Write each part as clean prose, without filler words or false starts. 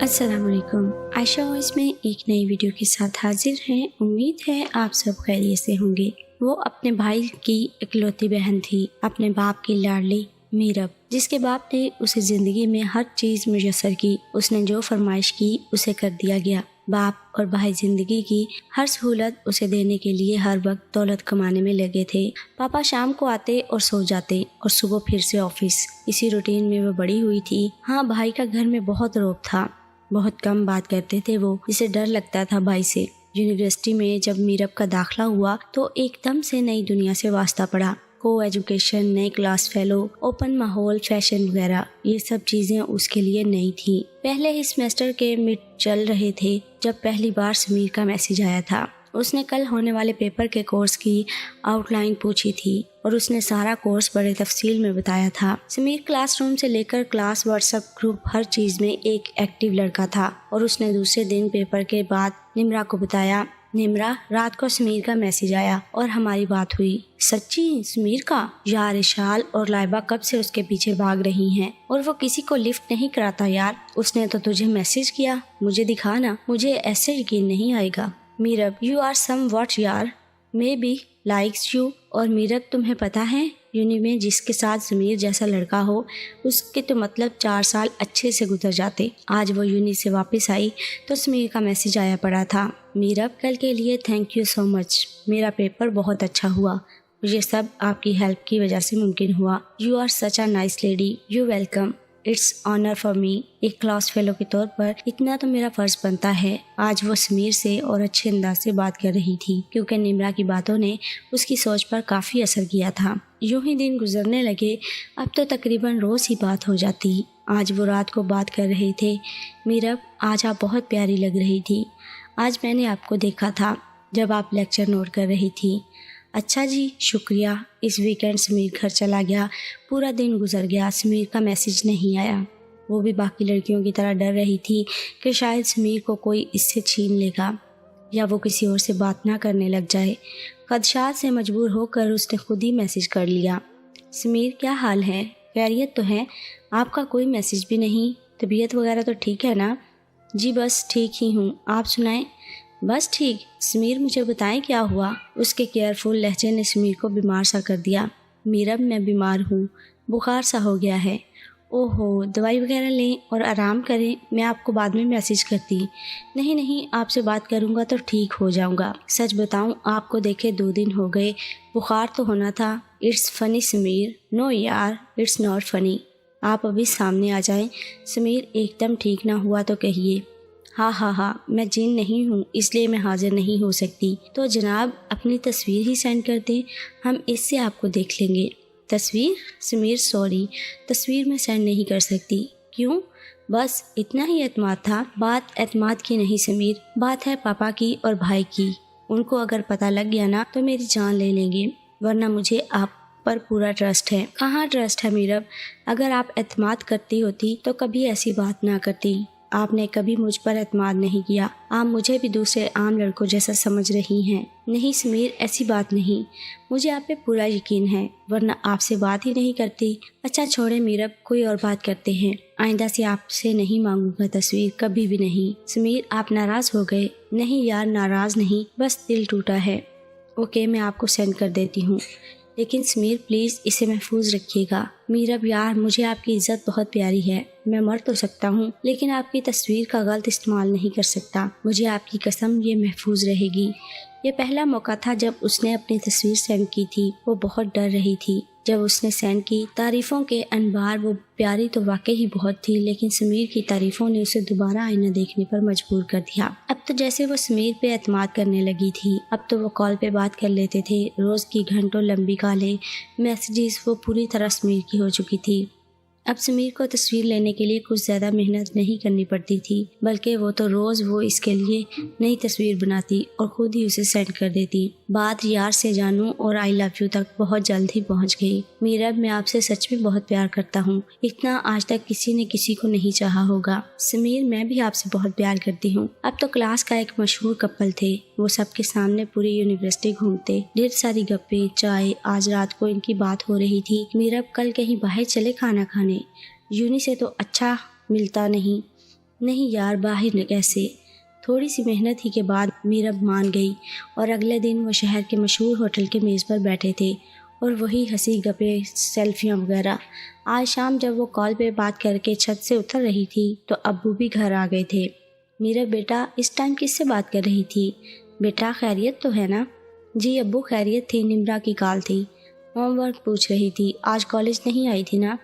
अस्सलाम वालेकुम। आयशा वॉइस में एक नई वीडियो के साथ हाजिर हैं। उम्मीद है आप सब खैरियत से होंगे। वो अपने भाई की इकलौती बहन थी, अपने बाप की लाडली मीरब, जिसके बाप ने उसे ज़िंदगी में हर चीज़ मुयस्सर की। उसने जो फरमाइश की उसे कर दिया गया। बाप और भाई ज़िंदगी की हर सहूलत उसे देने के लिए हर वक्त दौलत कमाने में लगे थे। पापा शाम को आते और सो जाते और सुबह फिर से ऑफिस। इसी रूटीन में वो बड़ी हुई थी। हाँ, भाई का घर में बहुत रौब था। बहुत कम बात करते थे वो, जिसे डर लगता था भाई से। यूनिवर्सिटी में जब मीरब का दाखिला हुआ तो एकदम से नई दुनिया से वास्ता पड़ा। को एजुकेशन, नए क्लास फेलो, ओपन माहौल, फैशन वगैरह, ये सब चीज़ें उसके लिए नई थी। पहले ही सेमेस्टर के मिड चल रहे थे जब पहली बार समीर का मैसेज आया था। उसने कल होने वाले पेपर के कोर्स की आउटलाइन पूछी थी और उसने सारा कोर्स बड़े तफसील में बताया था। समीर क्लासरूम से लेकर क्लास, व्हाट्सएप ग्रुप, हर चीज़ में एक एक्टिव लड़का था। और उसने दूसरे दिन पेपर के बाद निम्रा को बताया, निम्रा, रात को समीर का मैसेज आया और हमारी बात हुई। सच्ची? समीर का? यार, इशाल और लाइबा कब से उसके पीछे भाग रही हैं और वो किसी को लिफ्ट नहीं कराता। यार, उसने तो तुझे मैसेज किया, मुझे दिखा ना, मुझे ऐसे यकीन नहीं आएगा। Meerab, you are somewhat यार, मे बी लाइक्स यू। और मीरब, तुम्हें पता है यूनी में जिसके साथ समीर जैसा लड़का हो उसके तो मतलब 4 साल अच्छे से गुजर जाते। आज वो यूनी से वापस आई तो समीर का मैसेज आया पड़ा था, मीरब, कल के लिए थैंक यू सो मच। मेरा पेपर बहुत अच्छा हुआ। ये सब आपकी हेल्प की वजह से मुमकिन हुआ। You are such a nice lady. You welcome. It's honour for me. एक क्लास फेलो के तौर पर इतना तो मेरा फर्ज बनता है। आज वो समीर से और अच्छे अंदाज से बात कर रही थी क्योंकि निम्रा की बातों ने उसकी सोच पर काफ़ी असर किया था। यूं ही दिन गुजरने लगे। अब तो तकरीबन रोज़ ही बात हो जाती। आज वो रात को बात कर रहे थे, मीरब, आज आप बहुत प्यारी लग रही थी। आज मैंने आपको देखा था जब आप लेक्चर नोट कर रही थी। अच्छा जी, शुक्रिया। इस वीकेंड समीर घर चला गया। पूरा दिन गुजर गया, समीर का मैसेज नहीं आया। वो भी बाकी लड़कियों की तरह डर रही थी कि शायद समीर को कोई इससे छीन लेगा या वो किसी और से बात ना करने लग जाए। खदशात से मजबूर होकर उसने खुद ही मैसेज कर लिया, समीर, क्या हाल है? खैरियत तो है? आपका कोई मैसेज भी नहीं। तबीयत वगैरह तो ठीक है ना? जी बस ठीक ही हूँ, आप सुनाएं? बस ठीक। समीर, मुझे बताएं क्या हुआ? उसके केयरफुल लहजे ने समीर को बीमार सा कर दिया। मीरब, मैं बीमार हूँ, बुखार सा हो गया है। ओहो, दवाई वगैरह लें और आराम करें, मैं आपको बाद में मैसेज करती। नहीं नहीं, आपसे बात करूँगा तो ठीक हो जाऊँगा। सच बताऊँ, आपको देखे 2 दिन हो गए, बुखार तो होना था। It's funny Sameer. नो यार, इट्स नॉट फनी। आप अभी सामने आ जाएं। समीर, एकदम ठीक ना हुआ तो कहिए। हाँ, मैं जिन नहीं हूँ इसलिए मैं हाजिर नहीं हो सकती। तो जनाब अपनी तस्वीर ही सेंड कर दें, हम इससे आपको देख लेंगे। तस्वीर? समीर, सॉरी, तस्वीर मैं सेंड नहीं कर सकती। क्यों? बस इतना ही एतमाद था। बात एतमाद की नहीं समीर, बात है पापा की और भाई की। उनको अगर पता लग गया ना तो मेरी जान ले लेंगे, वरना मुझे आप पर पूरा ट्रस्ट है। कहाँ ट्रस्ट है मीरब? अगर आप एतमाद करती होती तो कभी ऐसी बात ना करती। आपने कभी मुझ पर एतमाद नहीं किया। आप मुझे भी दूसरे आम लड़कों जैसा समझ रही हैं। नहीं समीर, ऐसी बात नहीं, मुझे आप पे पूरा यकीन है, वरना आपसे बात ही नहीं करती। अच्छा छोड़े मीरब, कोई और बात करते हैं। आइंदा से आपसे नहीं मांगूंगा तस्वीर, कभी भी नहीं। समीर, आप नाराज हो गए? नहीं यार, नाराज नहीं, बस दिल टूटा है। ओके, मैं आपको सेंड कर देती हूँ, लेकिन समीर प्लीज़ इसे महफूज रखिएगा। मीरब यार, मुझे आपकी इज्जत बहुत प्यारी है। मैं मर तो सकता हूँ लेकिन आपकी तस्वीर का गलत इस्तेमाल नहीं कर सकता। मुझे आपकी कसम, ये महफूज रहेगी। ये पहला मौका था जब उसने अपनी तस्वीर सेंड की थी। वो बहुत डर रही थी जब उसने सेंड की। तारीफ़ों के अनबार, वो प्यारी तो वाकई ही बहुत थी, लेकिन समीर की तारीफ़ों ने उसे दोबारा आईना देखने पर मजबूर कर दिया। अब तो जैसे वो समीर पे एतमाद करने लगी थी। अब तो वो कॉल पे बात कर लेते थे। रोज़ की घंटों लंबी कॉलें, मैसेजेस, वो पूरी तरह समीर की हो चुकी थी। अब समीर को तस्वीर लेने के लिए कुछ ज़्यादा मेहनत नहीं करनी पड़ती थी, बल्कि वो तो रोज़ वो इसके लिए नई तस्वीर बनाती और खुद ही उसे सेंड कर देती। बात यार से जानू और आई लव यू तक बहुत जल्द ही पहुंच गई। मीरब, मैं आपसे सच में बहुत प्यार करता हूँ। इतना आज तक किसी ने किसी को नहीं चाहा होगा। समीर, मैं भी आपसे बहुत प्यार करती हूँ। अब तो क्लास का एक मशहूर कपल थे। वो सबके सामने पूरी यूनिवर्सिटी घूमते, ढेर सारी गप्पे, चाय। आज रात को इनकी बात हो रही थी। मीरब, कल कहीं बाहर चले खाना खाने? यूनी से तो अच्छा मिलता नहीं। نہیں یار باہر کیسے؟ تھوڑی سی محنت ہی کے بعد میرب مان گئی اور اگلے دن وہ شہر کے مشہور ہوٹل کے میز پر بیٹھے تھے اور وہی ہنسی گپے سیلفیاں وغیرہ۔ آج شام جب وہ کال پہ بات کر کے چھت سے اتر رہی تھی تو ابو بھی گھر آ گئے تھے۔ میرا بیٹا اس ٹائم کس سے بات کر رہی تھی؟ بیٹا خیریت تو ہے نا؟ جی ابو خیریت تھی، نمرا کی کال تھی، ہوم ورک پوچھ رہی تھی، آج کالج نہیں آئی تھی نا؟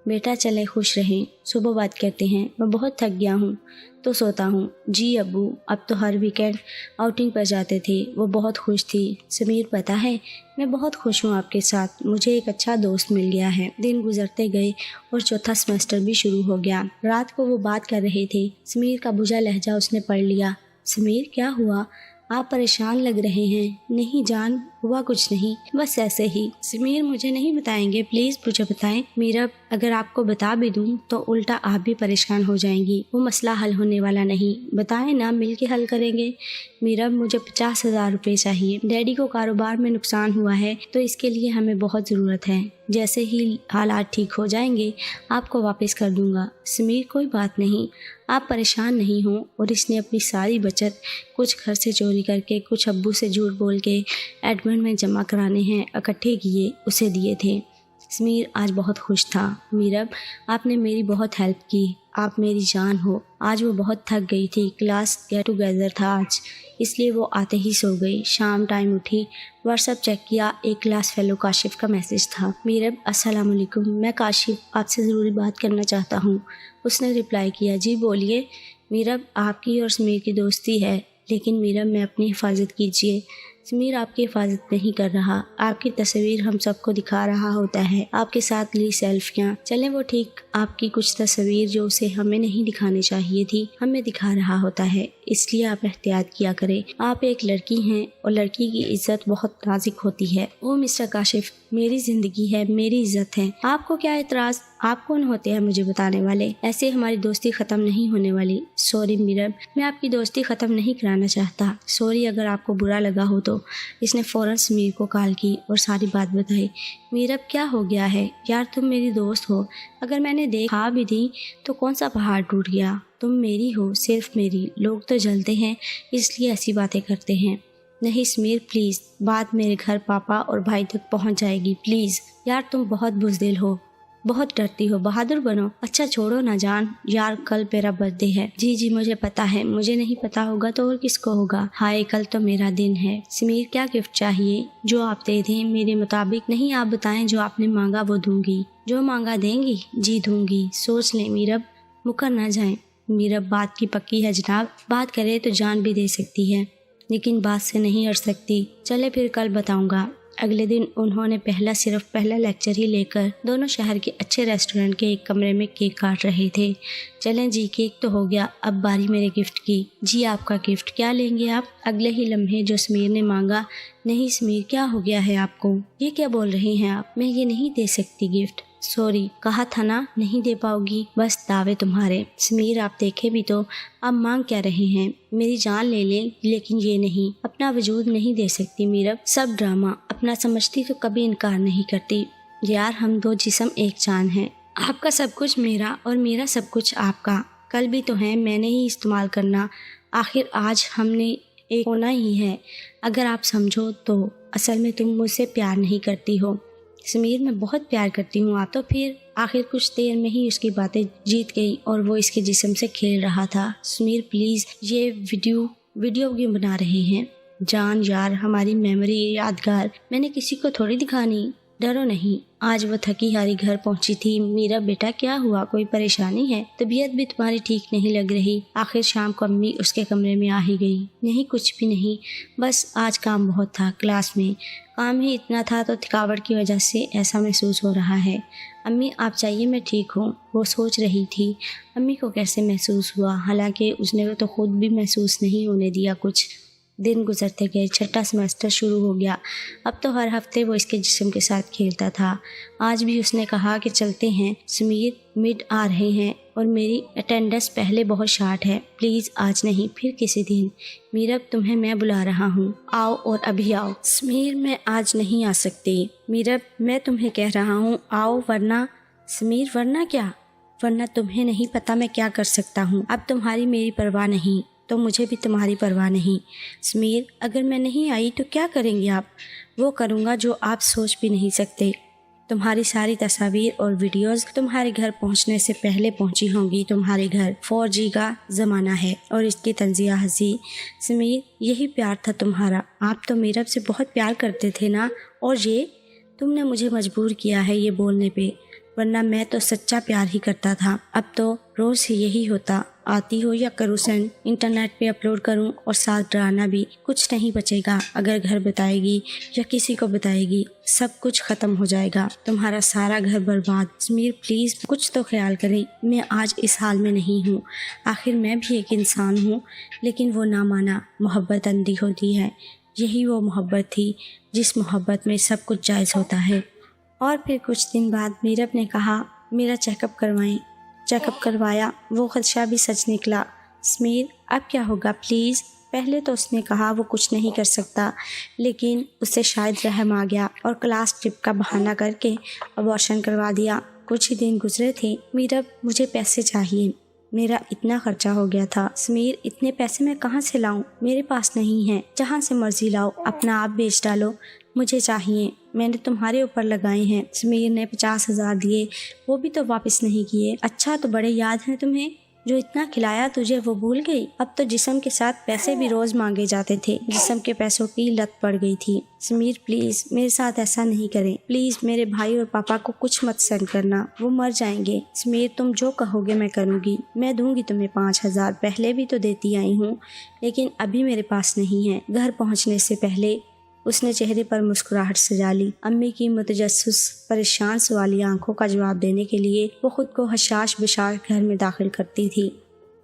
بیٹا چلے خوش رہیں، صبح بات کرتے ہیں، میں بہت تھک گیا ہوں تو سوتا ہوں۔ جی ابو اب تو ہر ویکینڈ آؤٹنگ پر جاتے تھے، وہ بہت خوش تھی۔ سمیر پتہ ہے میں بہت خوش ہوں آپ کے ساتھ، مجھے ایک اچھا دوست مل گیا ہے۔ دن گزرتے گئے اور چوتھا سیمسٹر بھی شروع ہو گیا۔ رات کو وہ بات کر رہے تھے، سمیر کا بجھا لہجہ اس نے پڑھ لیا۔ سمیر کیا ہوا؟ آپ پریشان لگ رہے ہیں۔ نہیں جان ہوا کچھ نہیں، بس ایسے ہی۔ سمیر مجھے نہیں بتائیں گے؟ پلیز مجھے بتائیں۔ میرا اگر آپ کو بتا بھی دوں تو الٹا آپ بھی پریشان ہو جائیں گی، وہ مسئلہ حل ہونے والا نہیں۔ بتائیں نا، مل کے حل کریں گے۔ میرا مجھے 50,000 روپے چاہیے، ڈیڈی کو کاروبار میں نقصان ہوا ہے تو اس کے لیے ہمیں بہت ضرورت ہے، جیسے ہی حالات ٹھیک ہو جائیں گے آپ کو واپس کر دوں گا۔ سمیر کوئی بات نہیں، آپ پریشان نہیں ہوں۔ اور اس نے اپنی ساری بچت کچھ گھر سے چوری کر کے، کچھ ابو سے جھوٹ بول کے ایڈمنٹ میں جمع کرانے ہیں اکٹھے کیے، اسے دیے تھے۔ سمیر آج بہت خوش تھا۔ میرب آپ نے میری بہت ہیلپ کی، آپ میری جان ہو۔ آج وہ بہت تھک گئی تھی، کلاس گیٹ ٹوگیدر تھا آج، اس لیے وہ آتے ہی سو گئی۔ شام ٹائم اٹھی، واٹس ایپ چیک کیا، ایک کلاس فیلو کاشف کا میسج تھا۔ میرب السلام علیکم، میں کاشف آپ سے ضروری بات کرنا چاہتا ہوں۔ اس نے رپلائی کیا، جی بولیے۔ میرب آپ کی اور سمیر کی دوستی ہے، لیکن میرب میں اپنی حفاظت کیجیے۔ سمیر آپ کی حفاظت نہیں کر رہا، آپ کی تصویر ہم سب کو دکھا رہا ہوتا ہے، آپ کے ساتھ لی سیلفیاں، چلیں وہ ٹھیک، آپ کی کچھ تصویر جو اسے ہمیں نہیں دکھانی چاہیے تھی ہمیں دکھا رہا ہوتا ہے، اس لیے آپ احتیاط کیا کریں۔ آپ ایک لڑکی ہیں اور لڑکی کی عزت بہت نازک ہوتی ہے۔ او مسٹر کاشف، میری زندگی ہے، میری عزت ہے، آپ کو کیا اعتراض؟ آپ کون ہوتے ہیں مجھے بتانے والے؟ ایسے ہماری دوستی ختم نہیں ہونے والی۔ سوری میرب، میں آپ کی دوستی ختم نہیں کرانا چاہتا۔ سوری اگر آپ کو برا لگا ہو تو۔ اس نے فوراً سمیر کو کال کی اور ساری بات بتائی۔ میرب کیا ہو گیا ہے یار، تم میری دوست ہو، اگر میں نے دیکھا بھی دی تو کون سا پہاڑ ٹوٹ گیا؟ تم میری ہو، صرف میری، لوگ تو جلتے ہیں اس لیے ایسی باتیں کرتے ہیں۔ نہیں سمیر پلیز، بات میرے گھر پاپا اور بھائی تک پہنچ جائے گی پلیز۔ یار تم بہت بزدل ہو، بہت ڈرتی ہو، بہادر بنو۔ اچھا چھوڑو نہ جان، یار کل میرا برتھ ڈے ہے۔ جی جی مجھے پتا ہے، مجھے نہیں پتا ہوگا تو اور کس کو ہوگا؟ ہائے کل تو میرا دن ہے۔ سمیر کیا گفٹ چاہیے؟ جو آپ دے دیں میرے مطابق۔ نہیں آپ بتائیں، جو آپ نے مانگا وہ دوں گی۔ جو مانگا دیں گی؟ جی دوں گی، سوچ لیں میرب، مکر نہ جائیں۔ میرب بات کی پکی ہے جناب، بات کرے تو جان بھی دے سکتی ہے لیکن بات سے نہیں اڑ سکتی۔ چلے پھر کل بتاؤں گا۔ اگلے دن انہوں نے صرف پہلا لیکچر ہی لے کر دونوں شہر کے اچھے ریسٹورنٹ کے ایک کمرے میں کیک کاٹ رہے تھے۔ چلیں جی کیک تو ہو گیا، اب باری میرے گفٹ کی۔ جی آپ کا گفٹ کیا لیں گے آپ؟ اگلے ہی لمحے جو سمیر نے مانگا۔ نہیں سمیر کیا ہو گیا ہے آپ کو؟ یہ کیا بول رہی ہیں آپ؟ میں یہ نہیں دے سکتی گفٹ۔ سوری، کہا تھا نا نہیں دے پاؤ گی، بس دعوے تمہارے۔ سمیر آپ دیکھیں بھی تو آپ مانگ کیا رہے ہیں؟ میری جان لے لیں لیکن یہ نہیں، اپنا وجود نہیں دے سکتی میرب، سب ڈرامہ، اپنا سمجھتی تو کبھی انکار نہیں کرتی۔ یار ہم دو جسم ایک جان ہیں، آپ کا سب کچھ میرا اور میرا سب کچھ آپ کا، کل بھی تو ہے میں نے ہی استعمال کرنا، آخر آج ہم نے ایک ہونا ہی ہے۔ اگر آپ سمجھو تو اصل میں تم مجھ سے پیار نہیں کرتی ہو۔ سمیر میں بہت پیار کرتی ہوں آپ تو پھر۔ آخر کچھ دیر میں ہی اس کی باتیں جیت گئی اور وہ اس کے جسم سے کھیل رہا تھا۔ سمیر پلیز یہ ویڈیو کیوں بنا رہے ہیں؟ جان یار ہماری میموری یادگار، میں نے کسی کو تھوڑی دکھانی۔ ڈرو نہیں، آج وہ تھکی ہاری گھر پہنچی تھی۔ میرا بیٹا کیا ہوا، کوئی پریشانی ہے؟ طبیعت بھی تمہاری ٹھیک نہیں لگ رہی۔ آخر شام کو امی اس کے کمرے میں آ ہی گئی۔ نہیں کچھ بھی نہیں، بس آج کام بہت تھا، کلاس میں کام ہی اتنا تھا تو تھکاوٹ کی وجہ سے ایسا محسوس ہو رہا ہے۔ امی آپ چاہیے میں ٹھیک ہوں۔ وہ سوچ رہی تھی امی کو کیسے محسوس ہوا، حالانکہ اس نے تو خود بھی محسوس نہیں ہونے دیا کچھ۔ دن گزرتے گئے، چھٹا سیمسٹر شروع ہو گیا۔ اب تو ہر ہفتے وہ اس کے جسم کے ساتھ کھیلتا تھا۔ آج بھی اس نے کہا کہ چلتے ہیں سمیر، مڈ آ رہے ہیں اور میری اٹینڈنس پہلے بہت شارٹ ہے، پلیز آج نہیں پھر کسی دن۔ میرب تمہیں میں بلا رہا ہوں، آؤ اور ابھی آؤ۔ سمیر میں آج نہیں آ سکتی۔ میرب میں تمہیں کہہ رہا ہوں آؤ ورنہ۔ سمیر ورنہ کیا؟ ورنہ तुम्हें नहीं पता मैं क्या कर सकता हूँ। अब तुम्हारी मेरी परवाह नहीं तो मुझे भी तुम्हारी परवाह नहीं। समीर, अगर मैं नहीं आई तो क्या करेंगे आप? वो करूँगा जो आप सोच भी नहीं सकते। तुम्हारी सारी तस्वीर और वीडियोस तुम्हारे घर पहुंचने से पहले पहुंची होंगी। तुम्हारे घर 4G का ज़माना है और इसकी तंजिया हंसी। समीर, यही प्यार था तुम्हारा। आप तो मीरब से बहुत प्यार करते थे ना, और ये तुमने मुझे मजबूर किया है ये बोलने पे, वरना मैं तो सच्चा प्यार ही करता था। अब तो रोज़ ही यही होता, आती हो या करूँ सेंड, इंटरनेट पे अपलोड करूँ और साथ डराना भी। कुछ नहीं बचेगा अगर घर बताएगी या किसी को बताएगी, सब कुछ ख़त्म हो जाएगा, तुम्हारा सारा घर बर्बाद। समीर प्लीज़ कुछ तो ख्याल करें, मैं आज इस हाल में नहीं हूँ, आखिर मैं भी एक इंसान हूँ। लेकिन वो ना माना। मोहब्बत अंधी होती है, यही वो मोहब्बत थी जिस मोहब्बत में सब कुछ जायज़ होता है। और फिर कुछ दिन बाद मीरब ने कहा, मेरा चेकअप करवाएं। चेकअप करवाया, वो खदशा भी सच निकला। समीर, अब क्या होगा प्लीज़? पहले तो उसने कहा वो कुछ नहीं कर सकता, लेकिन उससे शायद रहम आ गया और क्लास ट्रिप का बहाना करके अबॉर्शन करवा दिया। कुछ ही दिन गुजरे थे। मीरब, मुझे पैसे चाहिए, मेरा इतना खर्चा हो गया था। समीर, इतने पैसे मैं कहाँ से लाऊं? मेरे पास नहीं है, जहाँ से मर्जी लाओ, अपना आप बेच डालो, मुझे चाहिए, मैंने तुम्हारे ऊपर लगाए हैं। समीर ने 50,000 दिए, वो भी तो वापस नहीं किए। अच्छा, तो बड़े याद हैं तुम्हें, जो इतना खिलाया तुझे वो भूल गई? अब तो जिस्म के साथ पैसे भी रोज मांगे जाते थे, जिस्म के पैसों की लत पड़ गई थी। समीर प्लीज मेरे साथ ऐसा नहीं करें, प्लीज मेरे भाई और पापा को कुछ मत सेंड करना, वो मर जाएंगे। समीर, तुम जो कहोगे मैं करूँगी, मैं दूंगी तुम्हें 5,000, पहले भी तो देती आई हूँ, लेकिन अभी मेरे पास नहीं है। घर पहुँचने से पहले उसने चेहरे पर मुस्कुराहट सजा ली। अम्मी की मुतजस्सिस परेशान सवाली आंखों का जवाब देने के लिए वो खुद को हशाश बिशाश घर में दाखिल करती थी,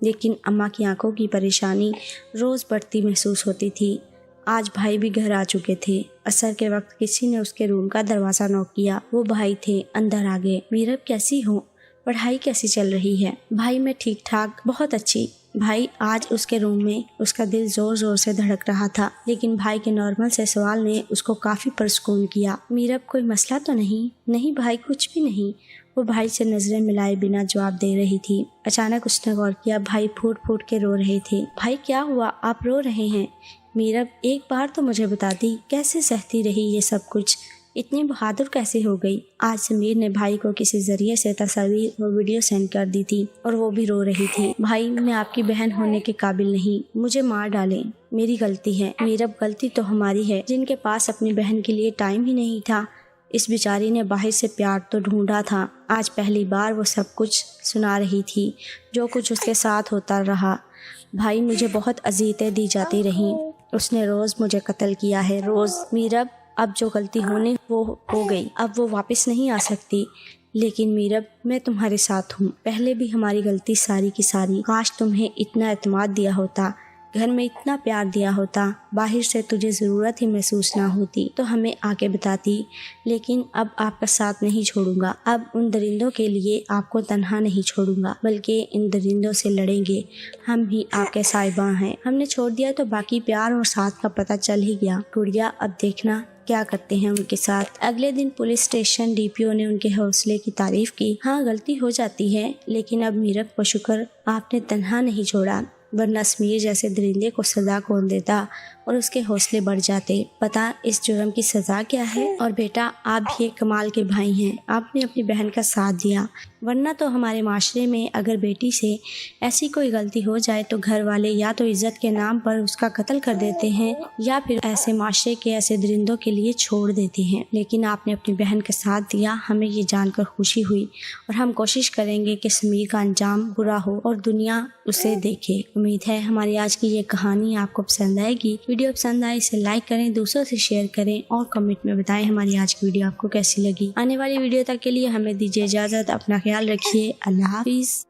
लेकिन अम्मा की आंखों की परेशानी रोज़ बढ़ती महसूस होती थी। आज भाई भी घर आ चुके थे। असर के वक्त किसी ने उसके रूम का दरवाज़ा नॉक किया। वो भाई थे, अंदर आ गए। मीरब, कैसी हो? पढ़ाई कैसी चल रही है? भाई, मैं ठीक ठाक, बहुत अच्छी। भाई, आज उसके रूम में उसका दिल जोर जोर से धड़क रहा था, लेकिन भाई के नॉर्मल से सवाल ने उसको काफ़ी पुरस्कून किया। मीरब, कोई मसला तो नहीं? नहीं भाई, कुछ भी नहीं। वो भाई से नजरें मिलाए बिना जवाब दे रही थी। अचानक उसने गौर किया, भाई फूट फूट के रो रहे थे। भाई, क्या हुआ, आप रो रहे हैं? मीरब, एक बार तो मुझे बता दी, कैसे सहती रही ये सब कुछ, इतनी बहादुर कैसे हो गई? आज समीर ने भाई को किसी जरिए से तस्वीर और वीडियो सेंड कर दी थी और वो भी रो रही थी। भाई, मैं आपकी बहन होने के काबिल नहीं, मुझे मार डालें, मेरी गलती है। मीरब, गलती तो हमारी है, जिनके पास अपनी बहन के लिए टाइम ही नहीं था। इस बेचारी ने बाहर से प्यार तो ढूंढा था, आज पहली बार वो सब कुछ सुना रही थी जो कुछ उसके साथ होता रहा। भाई, मुझे बहुत अज़ियतें दी जाती रहीं, उसने रोज़ मुझे कत्ल किया है, रोज़। मीरब, अब जो गलती होने वो हो गई, अब वो वापस नहीं आ सकती। लेकिन मीरब, मैं तुम्हारे साथ हूँ, पहले भी हमारी गलती सारी की सारी। काश तुम्हें इतना एतमाद दिया होता, घर में इतना प्यार दिया होता, बाहर से तुझे ज़रूरत ही महसूस ना होती तो हमें आके बताती। लेकिन अब आपका साथ नहीं छोड़ूंगा, अब उन दरिंदों के लिए आपको तन्हा नहीं छोड़ूंगा, बल्कि इन दरिंदों से लड़ेंगे। हम ही आपके साहिबां हैं, हमने छोड़ दिया तो बाकी प्यार और साथ का पता चल ही गया। गुड़िया, अब देखना क्या करते हैं उनके साथ। अगले दिन पुलिस स्टेशन डीपीओ ने उनके हौसले की तारीफ की। हाँ, गलती हो जाती है, लेकिन अब मीरब को शुक्र आपने तन्हा नहीं छोड़ा, वरना समीर जैसे दरिंदे को सजा कौन देता और उसके हौसले बढ़ जाते। पता इस जुर्म की सजा क्या है? और बेटा, आप भी एक कमाल के भाई हैं, आपने अपनी बहन का साथ दिया, वरना तो हमारे माशरे में अगर बेटी से ऐसी कोई गलती हो जाए तो घर वाले या तो इज्जत के नाम पर उसका कत्ल कर देते हैं या फिर ऐसे माशरे के ऐसे दरिंदों के लिए छोड़ देते हैं। लेकिन आपने अपनी बहन का साथ दिया, हमें ये जानकर खुशी हुई और हम कोशिश करेंगे कि समीर का अंजाम बुरा हो और दुनिया उसे देखे। उम्मीद है हमारी आज की ये कहानी आपको पसंद आएगी। वीडियो पसंद आए इसे लाइक करें, दूसरों से शेयर करें और कमेंट में बताएं हमारी आज की वीडियो आपको कैसी लगी। आने वाली वीडियो तक के लिए हमें दीजिए इजाज़त, अपना ख्याल रखिए, अल्लाह हाफिज़।